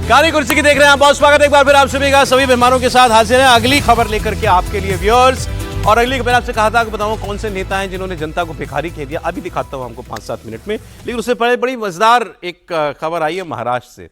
काली कुर्सी की देख रहे हैं आप। बहुत स्वागत है एक बार फिर आप सभी का। सभी मेहमानों के साथ हाजिर हैं अगली खबर लेकर के आपके लिए व्यूअर्स। और अगली खबर आपसे कहा था कि बताऊं कौन से नेता हैं जिन्होंने जनता को भिखारी कह दिया। अभी दिखाता हूं हमको 5-7 मिनट में, लेकिन उससे पहले बड़ी मजेदार एक खबर आई है महाराष्ट्र से।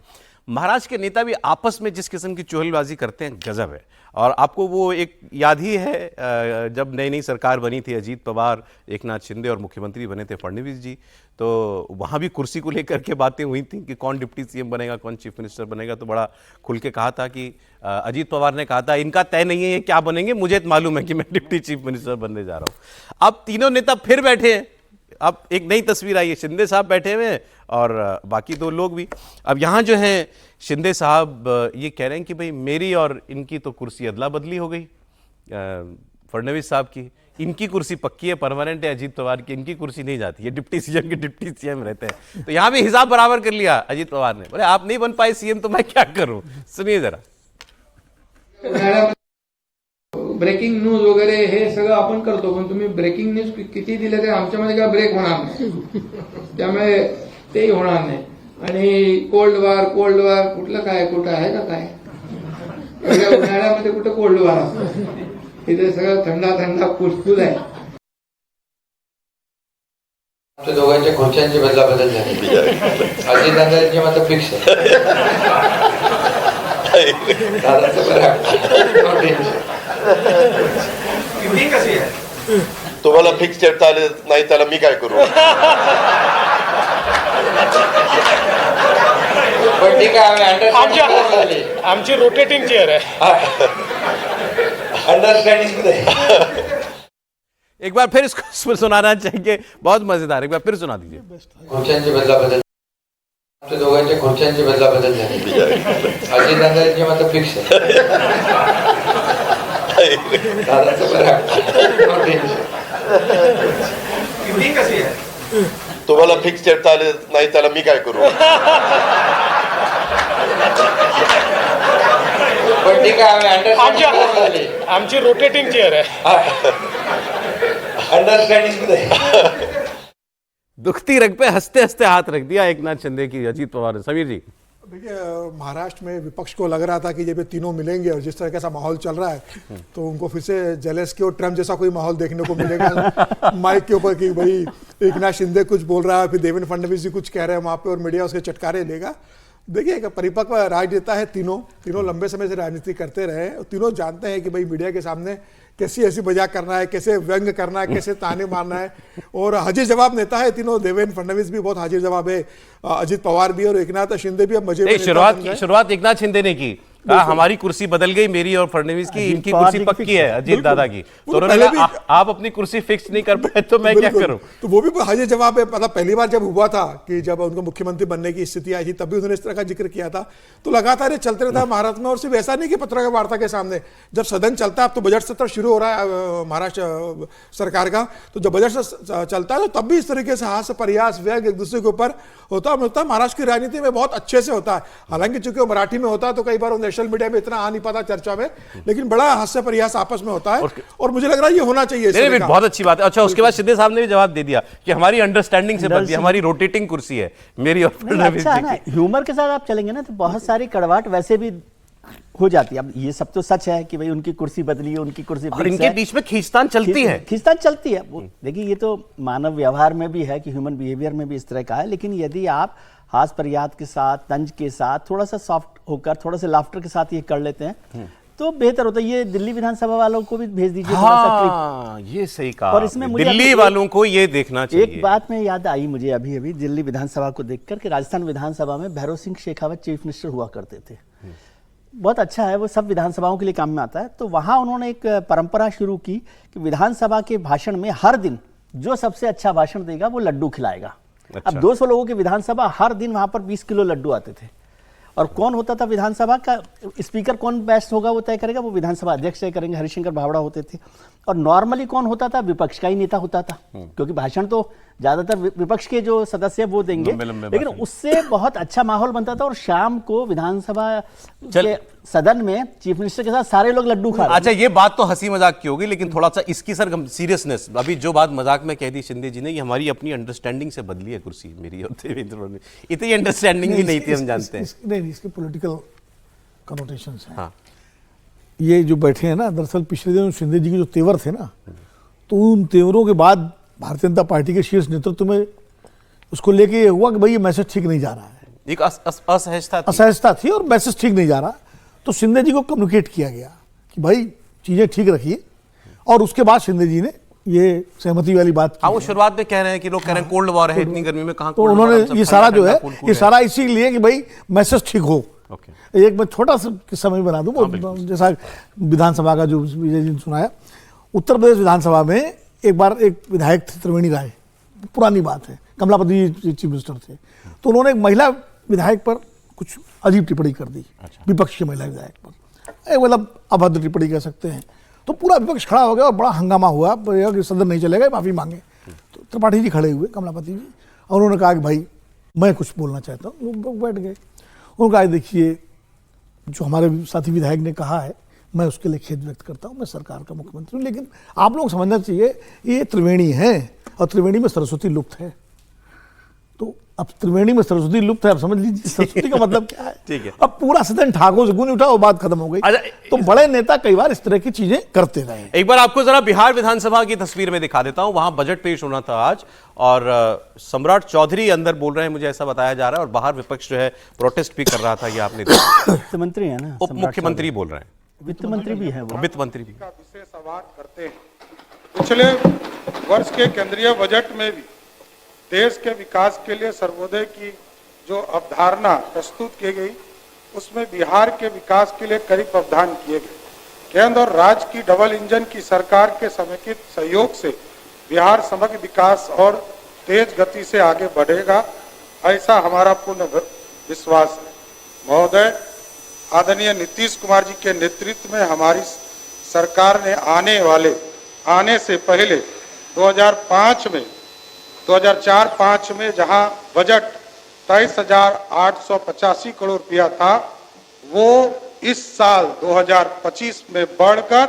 महाराष्ट्र के नेता भी आपस में जिस किस्म की चुहलबाजी करते हैं गजब है। और आपको वो एक याद ही है जब नई नई सरकार बनी थी, अजीत पवार, एकनाथ शिंदे और मुख्यमंत्री बने थे फडणवीस जी, तो वहाँ भी कुर्सी को लेकर के बातें हुई थी कि कौन डिप्टी सीएम बनेगा, कौन चीफ मिनिस्टर बनेगा। तो बड़ा खुल के कहा था कि अजीत पवार ने कहा था इनका तय नहीं है ये क्या बनेंगे, मुझे मालूम है कि मैं डिप्टी चीफ मिनिस्टर बनने जा रहा हूँ। अब तीनों नेता फिर बैठे हैं। अब एक नई तस्वीर आई है, शिंदे साहब बैठे हुए हैं और बाकी दो लोग भी। अब यहाँ जो हैं शिंदे साहब ये कह रहे हैं कि भाई मेरी और इनकी तो कुर्सी अदला बदली हो गई, फडणवीस साहब की। इनकी कुर्सी पक्की है, परमानेंट है, अजीत पवार की इनकी कुर्सी नहीं जाती है, डिप्टी सीएम के डिप्टी सीएम रहते हैं। तो यहाँ भी हिसाब बराबर कर लिया अजीत पवार ने। बोले आप नहीं बन पाए सीएम तो मैं क्या करूं। सुनिए जरा। ब्रेकिंग न्यूज वगैरे हे सगळं आपण करतो, पण तुम्ही ब्रेकिंग न्यूज किती दिले तरी आमच्यामध्ये काय ब्रेक होणार नाही, त्यामुळे तेही होणार नाही. आणि कोल्ड वॉर कुठलं काय, कुठं आहे का काय? उन्हाळ्यामध्ये कुठं कोल्ड वॉर असतं, इथे सगळं थंडा कुसकुस आहे. आमच्या दोघांच्या खुर्च्यांची बदलाबदल झाली. अजितदादांची मात्र फिक्स आहे. दादाचं बरं कशी आहे? तुम्हाला फिक्स ठेवता आले नाही त्याला मी काय करू. पण ठीक आहे, आमची रोटेटिंग चेअर आहे. अंडरस्टँडिंग एक बार फिर इसको सुनाना चाहिए, बहुत मजेदार। एक बार फिर सुना दीजिए। खुर्च्यांची बदलाबदल, आमच्या दोघांच्या खुर्च्यांची बदलाबदल झाली. अजितदादांची मात्र फिक्स आहे. दादाचं बरं कशी आहे? तुम्हाला फिक्स ठेवता आले नाही त्याला मी काय करू. पण ठीक आहे, आमची रोटेटिंग चेअर आहे. अंडरस्टँडिंग दुखती रग पे हंसते हंसते हाथ रख दिया एकनाथ शिंदे की अजीत पवार ने। समीर जी, देखिए महाराष्ट्र में विपक्ष को लग रहा था कि जब ये तीनों मिलेंगे और जिस तरह का माहौल चल रहा है तो उनको फिर से जेलेस्की और ट्रम्प जैसा कोई माहौल देखने को मिलेगा माइक के ऊपर कि भाई एकनाथ शिंदे कुछ बोल रहा है, फिर देवेंद्र फडणवीस जी कुछ कह रहे हैं वहाँ पे और मीडिया उसके चटकारे लेगा। देखिए एक परिपक्व राजनेता है, तीनों लंबे समय से राजनीति करते रहे हैं, तीनों जानते हैं कि भाई मीडिया के सामने कैसी ऐसी मजाक करना है, कैसे व्यंग करना है, कैसे ताने मारना है, और हाजिर जवाब नेता है तीनों। देवेंद्र फडणवीस भी बहुत हाजिर जवाब है, अजीत पवार भी और एकनाथ शिंदे भी अब मजे में। शुरुआत एकनाथ शिंदे ने की, कहा हमारी कुर्सी बदल गई, मेरी और फडणवीस की, इनकी कुर्सी पक्की है अजीत दादा की। तो उन्होंने कहा आप अपनी कुर्सी फिक्स नहीं कर पाए तो मैं क्या करूं। तो वो भी हाजिर जवाब है। मतलब पहली बार जब हुआ था कि जब उनको मुख्यमंत्री बनने की स्थिति आई थी तब भी उन्होंने इस तरह का जिक्र किया था। तो लगातार ये चलते रहता है महाराष्ट्र में। और सिर्फ ऐसा नहीं कि पत्रकार वार्ता के सामने, जब सदन चलता है, अब तो बजट सत्र शुरू हो रहा है महाराष्ट्र सरकार का, तो जब बजट चलता है तो तब भी इस तरीके से हास्य परिहास व्यंग एक दूसरे के ऊपर होता है। महाराष्ट्र की राजनीति में बहुत अच्छे से होता है, हालांकि चूंकि वो मराठी में होता है तो कई बार नेशनल मीडिया में इतना नहीं पाता चर्चा में, लेकिन बड़ा हास्य परिहास आपस में होता है और मुझे लग रहा है ये होना चाहिए। बहुत अच्छी बात है। अच्छा, उसके बाद शिंदे साहब ने भी जवाब दे दिया कि हमारी अंडरस्टैंडिंग से बनती है, हमारी रोटेटिंग कुर्सी है मेरी और फडणवीस जी की। ह्यूमर के साथ आप चलेंगे ना तो बहुत सारी कड़वाहट वैसे भी हो जाती है। अब ये सब तो सच है कि भाई उनकी कुर्सी बदली, उनकी कुर्सी और इनके बीच में खींचतान चलती है। देखिए ये तो मानव व्यवहार में भी है कि ह्यूमन बिहेवियर में भी इस तरह का है, लेकिन यदि आप हास परियाद के साथ, तंज के साथ, थोड़ा सा सॉफ्ट होकर, थोड़ा सा लाफ्टर के साथ ये कर लेते हैं तो बेहतर होता है। ये दिल्ली विधानसभा वालों को भी भेज दीजिए थोड़ा सा क्लिप। ये सही कहा। और इसमें मुझे दिल्ली वालों को ये देखना चाहिए। एक बात में याद आई मुझे अभी दिल्ली विधानसभा को देखकर कि राजस्थान विधानसभा में भैरव सिंह शेखावत चीफ मिनिस्टर हुआ करते थे। बहुत अच्छा है, वो सब विधानसभाओं के लिए काम में आता है। तो वहां उन्होंने एक परंपरा शुरू की कि विधानसभा के भाषण में हर दिन जो सबसे अच्छा भाषण देगा वो लड्डू खिलाएगा। अच्छा। अब 200 लोगों की विधानसभा, हर दिन वहां पर 20 किलो लड्डू आते थे। और कौन होता था विधानसभा का स्पीकर, कौन बेस्ट होगा वो तय करेगा, वो विधानसभा अध्यक्ष तय करेंगे, हरिशंकर भावड़ा होते थे। और नॉर्मली कौन होता था, विपक्ष का ही नेता होता था, क्योंकि भाषण तो ज्यादातर विपक्ष के जो सदस्य वो देंगे, लेकिन उससे बहुत अच्छा माहौल बनता था। और शाम को विधानसभा सदन में चीफ मिनिस्टर के साथ सारे लोग लड्डू खा रहे अच्छा, ये बात तो हंसी मजाक की होगी, लेकिन थोड़ा सा इसकी सर सीरियसनेस, अभी जो बात मजाक में कह दी शिंदे जी ने, ये हमारी अपनी अंडरस्टैंडिंग से बदली है कुर्सी मेरी और देवेंद्र फडणवीस। इतनी अंडरस्टैंडिंग भी नहीं थी, हम जानते हैं। नहीं, इसके पॉलिटिकल कनोटेशंस हैं। हाँ। ये जो बैठे हैं ना, दरअसल पिछले दिनों शिंदे जी के जो तेवर थे ना, तो उन तेवरों के बाद भारतीय जनता पार्टी के शीर्ष नेतृत्व में उसको लेके ये हुआ कि भाई ये मैसेज ठीक नहीं जा रहा है, एक असहजता थी और मैसेज ठीक नहीं जा रहा। तो शिंदे जी को कम्युनिकेट किया गया कि भाई चीजें ठीक रखिए, और उसके बाद शिंदे जी ने ये सहमति वाली बात की। हाँ, वो शुरुआत में कह रहे हैं कि लोग कह रहे हैं कोल्ड वॉर है, इतनी गर्मी में कहाँ। तो उन्होंने ये सारा जो है, ये सारा इसीलिए कि भाई मैसेज ठीक हो। एक मैं छोटा सा किस्सा मैं बना दूं, जैसा विधानसभा का जो विजय जी ने सुनाया, उत्तर प्रदेश विधानसभा में एक बार एक विधायक थे त्रिवेणी राय, पुरानी बात है, कमलापति जी चीफ मिनिस्टर थे, तो उन्होंने एक महिला विधायक पर कुछ अजीब टिप्पणी कर दी। विपक्ष की महिला विधायक पर, एक मतलब अभद्र टिप्पणी कह सकते हैं। तो पूरा विपक्ष खड़ा हो गया और बड़ा हंगामा हुआ कि सदन नहीं चलेगा, माफी मांगे। तो त्रिपाठी जी खड़े हुए, कमलापति जी, और उन्होंने कहा कि भाई मैं कुछ बोलना चाहता हूँ। लोग बैठ गए। उन्होंने कहा देखिए, जो हमारे साथी विधायक ने कहा है, मैं उसके लिए खेद व्यक्त करता हूँ, मैं सरकार का मुख्यमंत्री हूँ, लेकिन आप लोग समझना चाहिए ये त्रिवेणी है और त्रिवेणी में सरस्वती लुप्त है। तो अब त्रिवेणी में सरस्वती लुप्त है, अब समझ लीजिए सरस्वती का मतलब क्या है। ठीक है। अब पूरा सदन ठाकों से गूंज उठा और बात खत्म हो गई। तो बड़े नेता कई बार इस तरह की चीजें करते रहे। एक बार आपको जरा बिहार विधानसभा की तस्वीर में दिखा देता हूं। वहां बजट पेश होना था आज, और सम्राट चौधरी अंदर बोल रहे हैं, मुझे ऐसा बताया जा रहा है, और बाहर विपक्ष जो है प्रोटेस्ट भी कर रहा था। ये आपने देखा, वित्त मंत्री है ना, उप मुख्यमंत्री बोल रहे हैं, वित्त मंत्री भी है वो, वित्त मंत्री भी। विशेष आभार करते हैं। पिछले वर्ष के केंद्रीय बजट में भी देश के विकास के लिए सर्वोदय की जो अवधारणा प्रस्तुत की गई, उसमें बिहार के विकास के लिए कई प्रावधान किए गए। केंद्र और राज्य की डबल इंजन की सरकार के समेकित सहयोग से बिहार समग्र विकास और तेज गति से आगे बढ़ेगा, ऐसा हमारा पूर्ण विश्वास है। महोदय, आदरणीय नीतीश कुमार जी के नेतृत्व में हमारी सरकार ने आने से पहले 2004-5 में जहां बजट 23,885 करोड़ रुपया था, वो इस साल 2025 में बढ़कर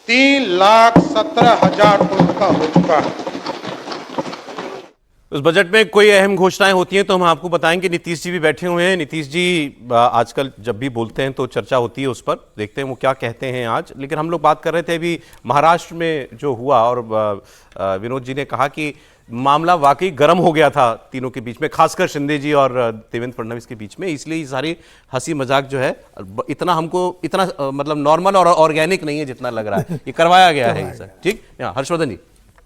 3,17,000 करोड़ का हो चुका है। उस बजट में कोई अहम घोषणाएं होती हैं तो हम आपको बताएंगे। नीतीश जी भी बैठे हुए हैं। नीतीश जी आजकल जब भी बोलते हैं तो चर्चा होती है उस पर, देखते हैं वो क्या कहते हैं आज। लेकिन हम लोग बात कर रहे थे अभी महाराष्ट्र में जो हुआ, और विनोद जी ने कहा कि मामला वाकई गर्म हो गया था तीनों के बीच में, खासकर शिंदे जी और देवेंद्र फडणवीस के बीच में। इसलिए ये सारी हंसी मजाक जो है इतना मतलब नॉर्मल और ऑर्गेनिक नहीं है जितना लग रहा है। ये करवाया गया है ये सर। ठीक, हर्षवर्धन जी।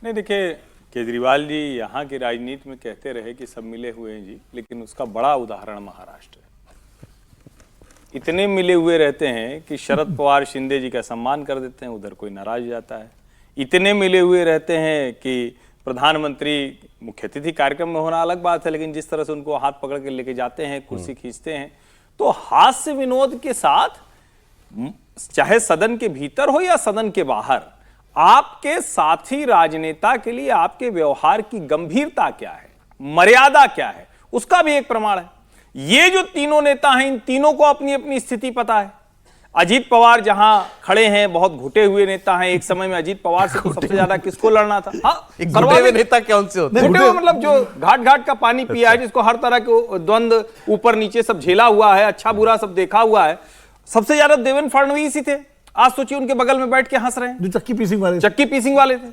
नहीं, देखिए, केजरीवाल जी यहाँ की राजनीति में कहते रहे कि सब मिले हुए हैं जी, लेकिन उसका बड़ा उदाहरण महाराष्ट्र है। इतने मिले हुए रहते हैं कि शरद पवार शिंदे जी का सम्मान कर देते हैं, उधर कोई नाराज हो जाता है। इतने मिले हुए रहते हैं कि प्रधानमंत्री मुख्य अतिथि कार्यक्रम में होना अलग बात है, लेकिन जिस तरह से उनको हाथ पकड़ के लेके जाते हैं, कुर्सी खींचते हैं, तो हास्य विनोद के साथ, चाहे सदन के भीतर हो या सदन के बाहर, आपके साथी राजनेता के लिए आपके व्यवहार की गंभीरता क्या है, मर्यादा क्या है, उसका भी एक प्रमाण है। ये जो तीनों नेता हैं, इन तीनों को अपनी अपनी स्थिति पता है। अजीत पवार जहां खड़े हैं, बहुत घुटे हुए नेता हैं। एक समय में अजीत पवार से तो सबसे ज्यादा किसको लड़ना था? हाँ, घुटे हुए नेता कौन से होते हैं? घुटे हुए मतलब जो घाट घाट का पानी पिया है, जिसको हर तरह के द्वंद ऊपर नीचे सब झेला हुआ है, अच्छा बुरा सब देखा हुआ है। सबसे ज्यादा देवेंद्र फडणवीस ही थे। आज सोचिए, उनके बगल में बैठ के हंस रहे हैं, जो चक्की पीसिंग वाले थे।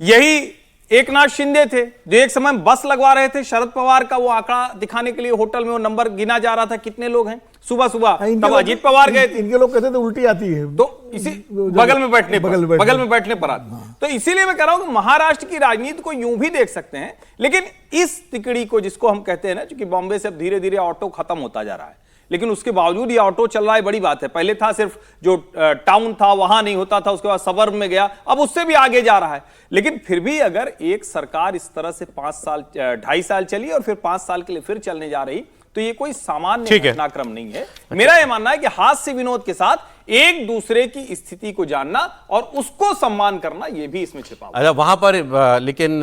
यही एकनाथ शिंदे थे, जो एक समय बस लगवा रहे थे शरद पवार का, वो आंकड़ा दिखाने के लिए होटल में वो नंबर गिना जा रहा था कितने लोग हैं सुबह सुबह, तब अजीत पवार गए थे। इनके लोग कहते थे उल्टी आती है, तो इसी बगल में बैठने पर आती। तो इसीलिए मैं कह रहा हूं कि महाराष्ट्र की राजनीति को यूं भी देख सकते हैं, लेकिन इस तिकड़ी को, जिसको हम कहते हैं ना, क्योंकि बॉम्बे से अब धीरे धीरे ऑटो खत्म होता जा रहा है, लेकिन उसके बावजूद ये ऑटो चल रहा है, बड़ी बात है। पहले था सिर्फ जो टाउन था वहां नहीं होता था, उसके बाद सबर्ब में गया, अब उससे भी आगे जा रहा है। लेकिन फिर भी अगर एक सरकार इस तरह से 2.5 साल चली और फिर 5 साल के लिए फिर चलने जा रही, तो ये कोई सामान्य घटनाक्रम नहीं है। मेरा यह मानना है कि हास्य विनोद के साथ एक दूसरे की स्थिति को जानना और उसको सम्मान करना, यह भी इसमें छिपा हुआ है। अच्छा, वहां पर लेकिन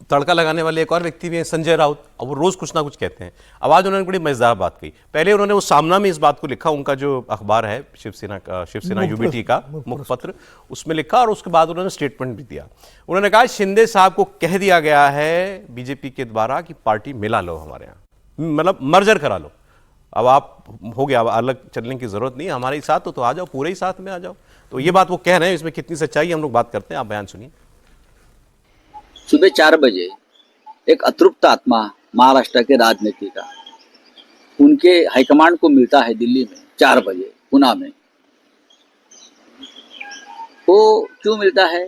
तड़का लगाने वाले एक और व्यक्ति भी हैं संजय राउत, अब वो रोज कुछ ना कुछ कहते हैं। अब आज उन्होंने बड़ी मजेदार बात कही। पहले उन्होंने वो सामना में इस बात को लिखा, उनका जो अखबार है शिवसेना यूबीटी का मुखपत्र, उसमें लिखा, और उसके बाद उन्होंने स्टेटमेंट भी दिया। उन्होंने कहा शिंदे साहब को कह दिया गया है बीजेपी के द्वारा कि पार्टी मिला लो हमारे यहाँ, मतलब मर्जर करा लो, अब आप हो गया, अब अलग चलने की जरूरत नहीं, हमारे साथ तो आ जाओ, पूरे ही साथ में आ जाओ। तो ये बात वो कह रहे हैं, इसमें कितनी सच्चाई हम लोग बात करते हैं, आप बयान सुनिए। सुबह 4 बजे एक अतृप्त आत्मा महाराष्ट्र के राजनीति का उनके हाईकमांड को मिलता है दिल्ली में 4 बजे पुणे में। वो क्यों मिलता है?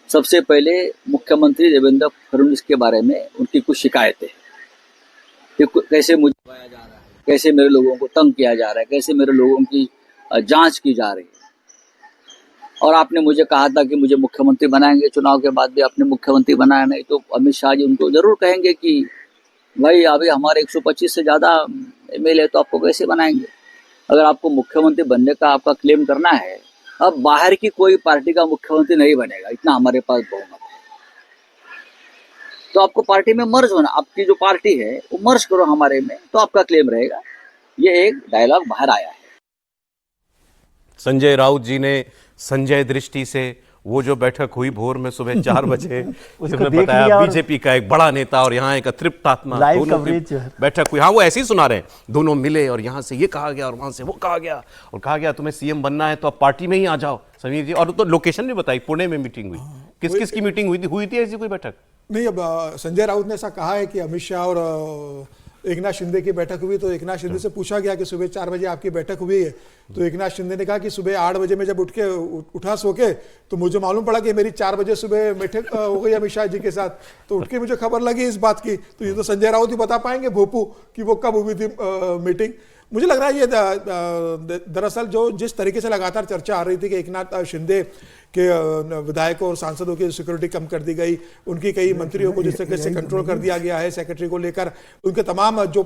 सबसे पहले मुख्यमंत्री देवेंद्र फडणवीस के बारे में उनकी कुछ शिकायतें कि कैसे मुझे दबाया जा रहा है, कैसे मेरे लोगों को तंग किया जा रहा है, कैसे मेरे लोगों की जांच की जा रही है। और आपने मुझे कहा था कि मुझे मुख्यमंत्री बनाएंगे, चुनाव के बाद भी आपने मुख्यमंत्री बनाया नहीं, तो अमित शाह जी उनको जरूर कहेंगे कि भाई अभी हमारे 125 से ज़्यादा एमएलए तो आपको कैसे बनाएंगे। अगर आपको मुख्यमंत्री बनने का आपका क्लेम करना है, अब बाहर की कोई पार्टी का मुख्यमंत्री नहीं बनेगा, इतना हमारे पास बहुमत है। तो आपको पार्टी में मर्ज होना, आपकी जो पार्टी है वो मर्ज करो हमारे में, तो आपका क्लेम रहेगा। ये एक डायलॉग बाहर आया है। संजय राउत जी ने संजय दृष्टि से वो जो बैठक हुई भोर में सुबह 4 बजे उसने बताया बीजेपी का एक बड़ा नेता और यहाँ एक अतृप्त आत्मा, दोनों की बैठक हुई। हाँ, वो ऐसे ही सुना रहे हैं, दोनों मिले और यहाँ से ये कहा गया और वहां से वो कहा गया, और कहा गया तुम्हें सीएम बनना है तो अब पार्टी में ही आ जाओ समीर जी। और तो लोकेशन भी बताई, पुणे में मीटिंग हुई। किस किस की मीटिंग हुई थी ऐसी कोई बैठक? नहीं, अब संजय राउत ने ऐसा कहा है कि अमित शाह और एकनाथ शिंदे की बैठक हुई, तो एकनाथ शिंदे से पूछा गया कि सुबह 4 बजे आपकी बैठक हुई है, तो एकनाथ शिंदे ने कहा कि सुबह 8 बजे में जब उठा सो के, तो मुझे मालूम पड़ा कि मेरी 4 बजे सुबह बैठक हो गई अमित शाह जी के साथ, तो उठ के मुझे खबर लगी इस बात की। तो ये तो संजय राउत ही बता पाएंगे भोपू कि वो कब हुई थी मीटिंग। मुझे लग रहा है ये दरअसल जो जिस तरीके से लगातार चर्चा आ रही थी कि एकनाथ शिंदे के विधायकों और सांसदों की सिक्योरिटी कम कर दी गई, उनकी कई मंत्रियों को जिस तरीके से कंट्रोल कर दिया गया है, सेक्रेटरी को लेकर, उनके तमाम जो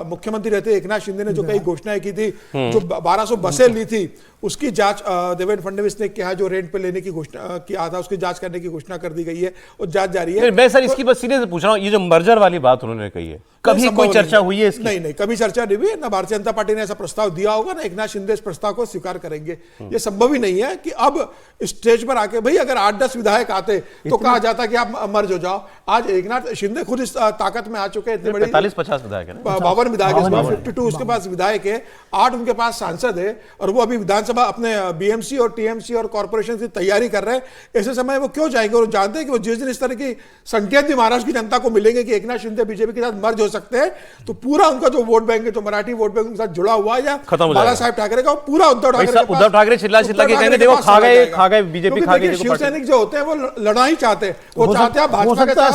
मुख्यमंत्री रहते एकनाथ शिंदे ने जो कई घोषणाएं की थी, जो 1200 बसें ली थी, उसकी जांच देवेंद्र फडणवीस ने कहा जो रेंट पे लेने की घोषणा किया था, उसकी जांच करने की घोषणा कर दी गई है और जांच जारी है। मैं सर इसकी बस सीधे से पूछ रहा हूँ, ये जो मर्जर वाली बात उन्होंने कही है, कभी कोई चर्चा हुई है इसकी? नहीं, कभी चर्चा नहीं हुई ना। भारतीय जनता पार्टी ने ऐसा प्रस्ताव दिया होगा ना एकनाथ शिंदे इस प्रस्ताव को स्वीकार करेंगे। ये संभव ही नहीं है कि अब स्टेज पर आके, भाई अगर 8-10 विधायक आते तो कहा जाता कि आप मर्ज हो जाओ। आज एकनाथ शिंदे खुद इस ताकत में आ चुके हैं, इतने बड़े 45-50 विधायक है, 52 विधायक, 52 उसके पास विधायक है, 8 उनके पास सांसद है, और वो अभी विधानसभा अपने बीएमसी और टीएमसी और कॉर्पोरेशन की तैयारी कर रहे हैं। ऐसे समय वो क्यों जाएंगे? और जानते हैं कि वो जिस दिन इस तरह की संकेत भी महाराष्ट्र की जनता को मिलेंगे कि एकनाथ शिंदे बीजेपी के साथ मर्ज हो सकते हैं, तो पूरा उनका जो वोट बैंक है, जो मराठी वोट बैंक उनके साथ जुड़ा हुआ है, या बाला साहेब ठाकरे का, पूरा उद्धव ठाकरे चिल्ला के कहेंगे देखो खा गए बीजेपी, खा गए। शिवसैनिक जो होते हैं वो लड़ना ही चाहते हैं, वो चाहते हैं भाजपा के साथ।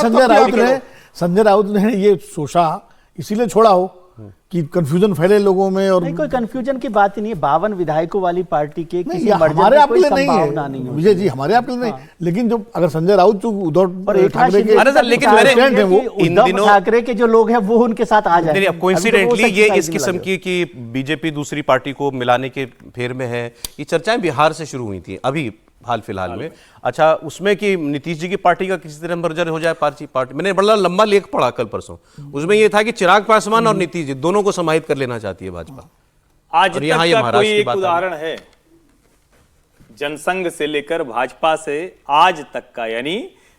संजय राउत ने ये सोचा इसीलिए छोड़ा हो कि कंफ्यूजन फैले लोगों में। और नहीं, कोई कंफ्यूजन की बात ही नहीं है। 52 विधायकों वाली पार्टी के किसी हमारे आप लिए नहीं है विजय जी, हमारे आप लिए नहीं। लेकिन जो अगर संजय राउत जो उद्धव ठाकरे के, लेकिन उद्धव ठाकरे के जो लोग हैं वो उनके साथ आ जाए। कोइंसिडेंटली ये इस किस्म की बीजेपी दूसरी पार्टी को मिलाने के फेर में है, ये चर्चाएं बिहार से शुरू हुई थी अभी हाल फिलहाल में। अच्छा, उसमें कि नीतीश जी की पार्टी का किसी तरह मर्जर हो जाए पार्टी, मैंने बड़ा लंबा लेख पढ़ा कल परसों, उसमें यह था कि चिराग पासवान और नीतीश जी दोनों को समाहित कर लेना चाहती है भाजपा। आज तक का कोई एक उदाहरण है जनसंघ से लेकर भाजपा से आज तक का, यानी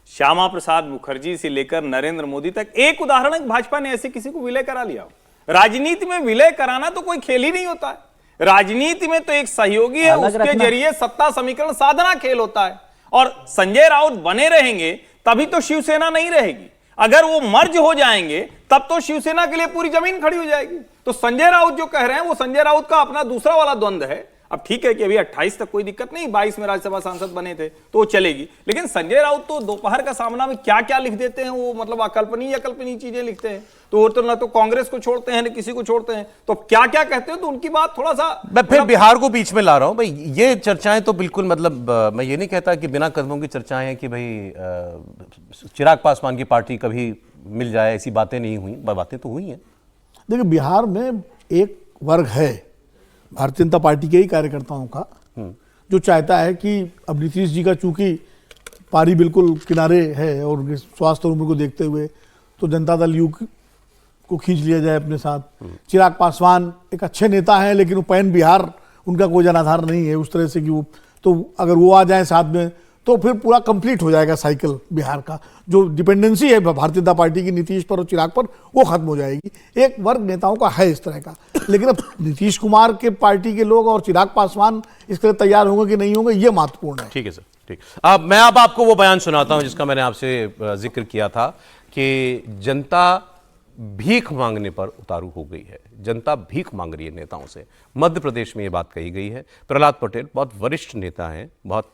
श्यामा प्रसाद मुखर्जी से लेकर नरेंद्र मोदी तक, एक उदाहरण है भाजपा ने ऐसे किसी को विलय करा लिया हो। राजनीति में विलय कराना तो कोई खेल ही नहीं होता है। राजनीति में तो एक सहयोगी है, उसके जरिए सत्ता समीकरण साधना खेल होता है। और संजय राउत बने रहेंगे तभी तो शिवसेना नहीं रहेगी। अगर वो मर्ज हो जाएंगे तब तो शिवसेना के लिए पूरी जमीन खड़ी हो जाएगी। तो संजय राउत जो कह रहे हैं वो संजय राउत का अपना दूसरा वाला द्वंद्व है। अब ठीक है कि अभी 28 तक कोई दिक्कत नहीं, 22 में राज्यसभा सांसद बने थे तो वो चलेगी, लेकिन संजय राउत तो दोपहर का सामना में क्या क्या लिख देते हैं, वो मतलब अकल्पनीय चीजें लिखते हैं। तो वो तो ना तो कांग्रेस को छोड़ते हैं ना किसी को छोड़ते हैं, तो क्या क्या कहते हैं, तो उनकी बात थोड़ा सा मैं फिर बिहार को बीच में ला रहा हूं भाई। ये चर्चाएं तो बिल्कुल मतलब मैं ये नहीं कहता कि बिना कदमों की चर्चाएं हैं कि भाई चिराग पासवान की पार्टी कभी मिल जाए, ऐसी बातें नहीं हुई, बातें तो हुई हैं। देखिए, बिहार में एक वर्ग है भारतीय जनता पार्टी के ही कार्यकर्ताओं का जो चाहता है कि अब नीतीश जी का चूंकि पारी बिल्कुल किनारे है और उनके स्वास्थ्य और उम्र को देखते हुए तो जनता दल यू को खींच लिया जाए अपने साथ। चिराग पासवान एक अच्छे नेता हैं लेकिन वो पैन बिहार उनका कोई जनाधार नहीं है उस तरह से कि वो, तो अगर वो आ जाए साथ में तो फिर पूरा कंप्लीट हो जाएगा साइकिल बिहार का। जो डिपेंडेंसी है भारतीय जनता पार्टी की नीतीश पर और चिराग पर वो खत्म हो जाएगी। एक वर्ग नेताओं का है इस तरह का, लेकिन अब नीतीश कुमार के पार्टी के लोग और चिराग पासवान इसके लिए तैयार होंगे कि नहीं होंगे ये महत्वपूर्ण है। ठीक है सर, ठीक। अब मैं आपको वो बयान सुनाता हूं जिसका मैंने आपसे जिक्र किया था कि जनता भीख मांगने पर उतारू हो गई है। जनता भीख मांग रही है नेताओं से। मध्य प्रदेश में ये बात कही गई है। प्रहलाद पटेल बहुत वरिष्ठ नेता हैं, बहुत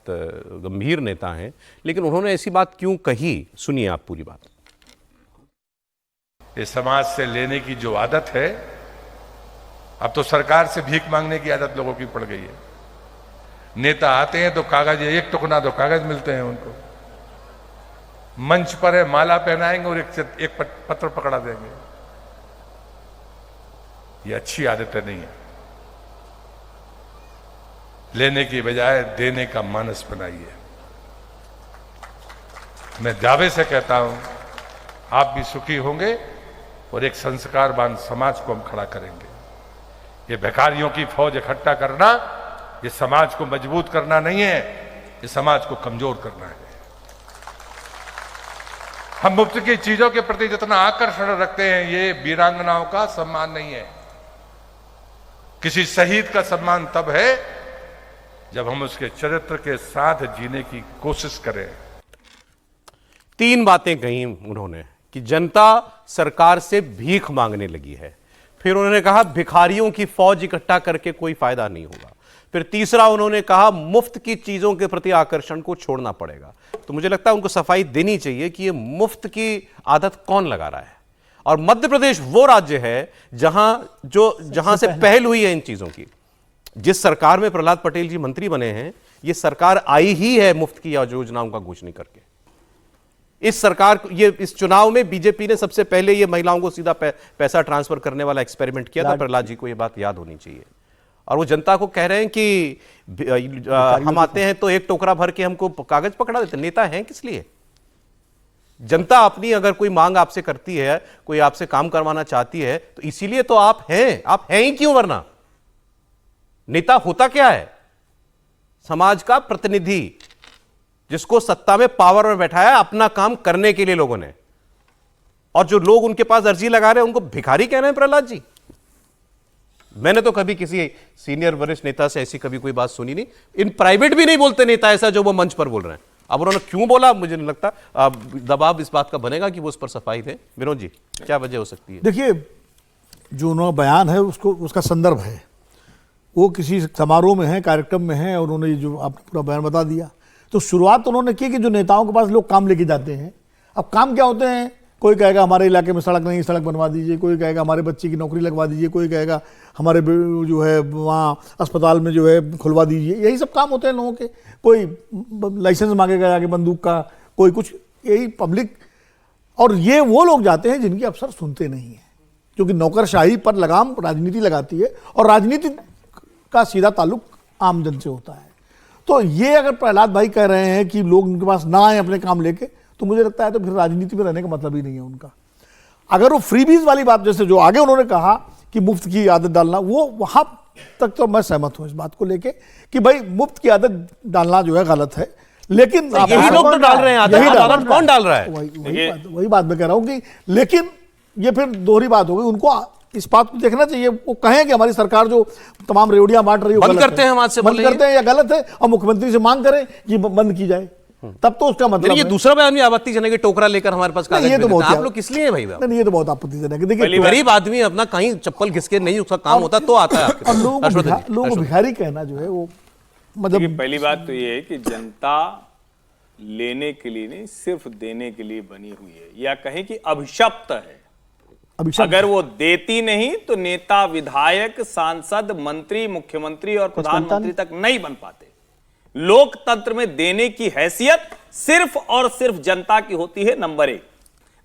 गंभीर नेता हैं, लेकिन उन्होंने ऐसी बात क्यों कही, सुनिए आप पूरी बात। ये समाज से लेने की जो आदत है, अब तो सरकार से भीख मांगने की आदत लोगों की पड़ गई है। नेता आते हैं तो कागज, एक टुकड़ा तो कागज मिलते हैं उनको, मंच पर है माला पहनाएंगे और एक पत्र पकड़ा देंगे। ये अच्छी आदतें नहीं है। लेने की बजाय देने का मानस बनाइए। मैं दावे से कहता हूं आप भी सुखी होंगे और एक संस्कारवान समाज को हम खड़ा करेंगे। ये भिखारियों की फौज इकट्ठा करना, ये समाज को मजबूत करना नहीं है, ये समाज को कमजोर करना है। हम मुफ्त की चीजों के प्रति जितना आकर्षण रखते हैं, ये वीरांगनाओं का सम्मान नहीं है। किसी शहीद का सम्मान तब है जब हम उसके चरित्र के साथ जीने की कोशिश करें। 3 बातें कही उन्होंने कि जनता सरकार से भीख मांगने लगी है। फिर उन्होंने कहा भिखारियों की फौज इकट्ठा करके कोई फायदा नहीं होगा। फिर तीसरा उन्होंने कहा मुफ्त की चीजों के प्रति आकर्षण को छोड़ना पड़ेगा। तो मुझे लगता है उनको सफाई देनी चाहिए कि ये मुफ्त की आदत कौन लगा रहा है। और मध्य प्रदेश वो राज्य है जहां से पहल हुई है इन चीजों की। जिस सरकार में प्रहलाद पटेल जी मंत्री बने हैं, ये सरकार आई ही है मुफ्त की योजनाओं का घोषणा करके। इस सरकार इस चुनाव में बीजेपी ने सबसे पहले ये महिलाओं को सीधा पैसा ट्रांसफर करने वाला एक्सपेरिमेंट किया था। प्रहलाद जी को ये बात याद होनी चाहिए। और वो जनता को कह रहे हैं कि हम आते हैं तो एक टोकरा भर के हमको कागज पकड़ा देते। नेता हैं किस लिए? जनता अपनी अगर कोई मांग आपसे करती है, कोई आपसे काम करवाना चाहती है, तो इसीलिए तो आप हैं। आप हैं ही क्यों? वरना नेता होता क्या है? समाज का प्रतिनिधि, जिसको सत्ता में पावर में बैठाया अपना काम करने के लिए लोगों ने। और जो लोग उनके पास अर्जी लगा रहे हैं उनको भिखारी कह रहे हैं प्रहलाद जी। मैंने तो कभी किसी सीनियर वरिष्ठ नेता से ऐसी कभी कोई बात सुनी नहीं। इन प्राइवेट भी नहीं बोलते नेता ऐसा जो वो मंच पर बोल रहे हैं। अब उन्होंने क्यों बोला मुझे नहीं लगता दबाव इस बात का बनेगा कि वो उस पर सफाई दें। विनोद जी, क्या वजह हो सकती है? देखिए, जो उन्होंने बयान है उसका संदर्भ है, वो किसी समारोह में है, कार्यक्रम में है, और उन्होंने जो आपने पूरा बयान बता दिया। तो शुरुआत तो उन्होंने की कि जो नेताओं के पास लोग काम लेके जाते हैं, अब काम क्या होते हैं? कोई कहेगा हमारे इलाके में सड़क नहीं, सड़क बनवा दीजिए। कोई कहेगा हमारे बच्चे की नौकरी लगवा दीजिए। कोई कहेगा हमारे जो है वहाँ अस्पताल में जो है खुलवा दीजिए। यही सब काम होते हैं लोगों के। कोई लाइसेंस मांगेगा आगे बंदूक का, कोई कुछ, यही पब्लिक। और ये वो लोग जाते हैं जिनकी अफसर सुनते नहीं हैं, क्योंकि नौकरशाही पर लगाम राजनीति लगाती है और राजनीति का सीधा ताल्लुक आम जन से होता है। तो ये अगर प्रहलाद भाई कह रहे हैं कि लोग उनके पास ना आए अपने काम लेके, तो मुझे लगता है तो फिर राजनीति में रहने का मतलब ही नहीं है उनका। अगर वो फ्रीबीज वाली बात, जैसे जो आगे उन्होंने कहा कि मुफ्त की आदत डालना, वो वहां तक तो मैं सहमत हूं इस बात को लेके कि भाई मुफ्त की आदत डालना जो है गलत है। लेकिन यही लोग तो डाल रहे हैं आदत। कौन डाल रहा है? वही बात मैं कह रहा हूं कि, लेकिन ये फिर दोहरी बात हो गई। उनको इस बात को देखना चाहिए। वो कहें कि हमारी सरकार जो तमाम रेवड़ियां बांट रही है बंद करते हैं, वहां से बंद करते हैं या गलत है, और मुख्यमंत्री से मांग करें कि बंद की जाए, तब तो उसका मतलब ये दूसरा बयान भी आपत्तिजनक है। टोकरा लेकर हमारे पास कागज ये तो बहुत, आप लोग किस लिए भाई? नहीं, ये तो बहुत आपत्तिजनक है। देखिए, गरीब आदमी अपना कहीं चप्पल घिसके नहीं उसका काम होता तो आता है। और लोगों को भिखारी कहना जो है वो मतलब, पहली बात तो ये है कि जनता लेने के लिए नहीं, सिर्फ देने के लिए बनी हुई है, या कहें कि अभिशप्त है। अगर वो देती नहीं तो नेता, विधायक, सांसद, मंत्री, मुख्यमंत्री और प्रधानमंत्री तक नहीं बन पाते। लोकतंत्र में देने की हैसियत सिर्फ और सिर्फ जनता की होती है, नंबर 1।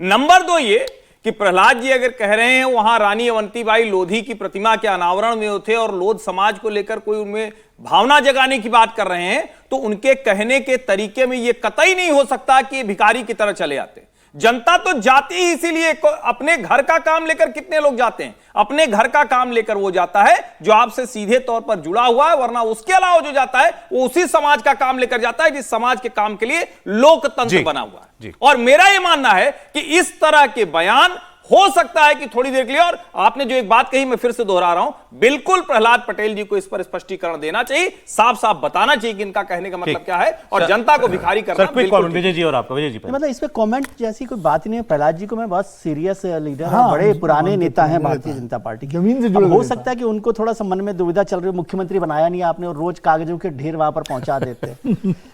नंबर 2 ये कि प्रहलाद जी अगर कह रहे हैं वहां रानी अवंतीबाई लोधी की प्रतिमा के अनावरण में थे और लोध समाज को लेकर कोई उनमें भावना जगाने की बात कर रहे हैं, तो उनके कहने के तरीके में यह कतई नहीं हो सकता कि ये भिखारी की तरह चले आते। जनता तो जाती ही इसीलिए, अपने घर का काम लेकर कितने लोग जाते हैं, अपने घर का काम लेकर वो जाता है जो आपसे सीधे तौर पर जुड़ा हुआ है, वरना उसके अलावा जो जाता है वो उसी समाज का काम लेकर जाता है जिस समाज के काम के लिए लोकतंत्र बना हुआ है। और मेरा यह मानना है कि इस तरह के बयान हो सकता है कि थोड़ी देर के लिए, और आपने जो एक बात कही मैं फिर से दोहरा रहा हूं, बिल्कुल प्रहलाद पटेल जी को इस पर स्पष्टीकरण देना चाहिए, साफ साफ बताना चाहिए कि इनका कहने का मतलब क्या है, और जनता को भिखारी करना बिल्कुल। विजय जी और आपका, विजय जी मतलब इसमें कमेंट जैसी कोई बात ही नहीं है। प्रहलाद जी को मैं बहुत सीरियस लीडर हैं, बड़े पुराने नेता हैं भारतीय जनता पार्टी के। जमीन से जुड़े हो सकता है कि उनको थोड़ा सा मन में दुविधा चल रही है, मुख्यमंत्री बनाया नहीं आपने और रोज कागजों के ढेर वहां पर पहुंचा देते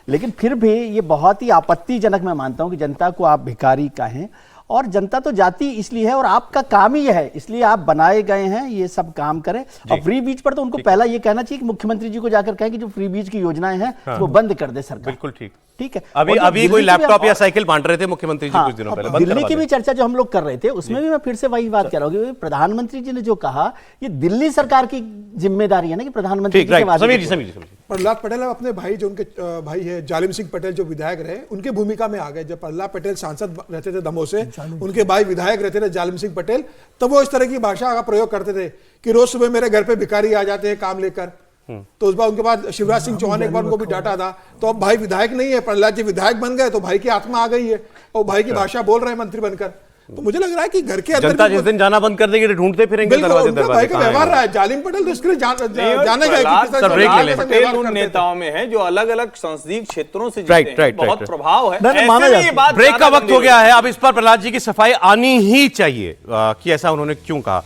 लेकिन फिर भी ये बहुत ही आपत्तिजनक मैं मानता हूं कि जनता को आप भिखारी कहें, और जनता तो जाती इसलिए है और आपका काम ही है, इसलिए आप बनाए गए हैं, ये सब काम करें। और फ्री बीज पर तो उनको पहला ये कहना चाहिए कि मुख्यमंत्री जी को जाकर कहें कि जो फ्री बीज की योजनाएं हैं वो बंद कर दे सरकार। बिल्कुल ठीक है। अभी कोई लैपटॉप या साइकिल बांट रहे थे मुख्यमंत्री जी कुछ दिनों पहले, दिल्ली की भी चर्चा जो हम लोग कर रहे थे उसमें भी मैं फिर से वही बात कर रहा हूँ, प्रधानमंत्री जी ने जो कहा ये दिल्ली सरकार की जिम्मेदारी है ना कि प्रधानमंत्री जी के प्रहलाद पटेल अपने भाई जो उनके भाई है जालिम सिंह पटेल जो विधायक रहे उनके भूमिका में आ गए। जब प्रहलाद पटेल सांसद रहते थे दमोह से, उनके भाई विधायक रहते थे जालिम सिंह पटेल, तब वो इस तरह की भाषा का प्रयोग करते थे कि रोज सुबह मेरे घर पे भिखारी आ जाते हैं काम लेकर। तो उस बार उनके बाद शिवराज सिंह चौहान एक बार उनको भी डांटा था। तो अब भाई विधायक नहीं है, प्रहलाद जी विधायक बन गए तो भाई की आत्मा आ गई है और भाई की भाषा बोल रहे हैं मंत्री बनकर। तो मुझे लग रहा है कि घर के अंदर जनता जिस दिन जाना बंद कर देगी ढूंढते फिरेंगे दरवाजे भाई का व्यवहार रहा है जालिम पटेल तो इसके लिए जाने गए। पटेल उन नेताओं में है जो अलग अलग संसदीय क्षेत्रों से जीते हैं, बहुत प्रभाव है। ब्रेक का वक्त हो गया है, अब इस पर प्रहलाद जी की सफाई आनी ही चाहिए कि ऐसा उन्होंने क्यों कहा।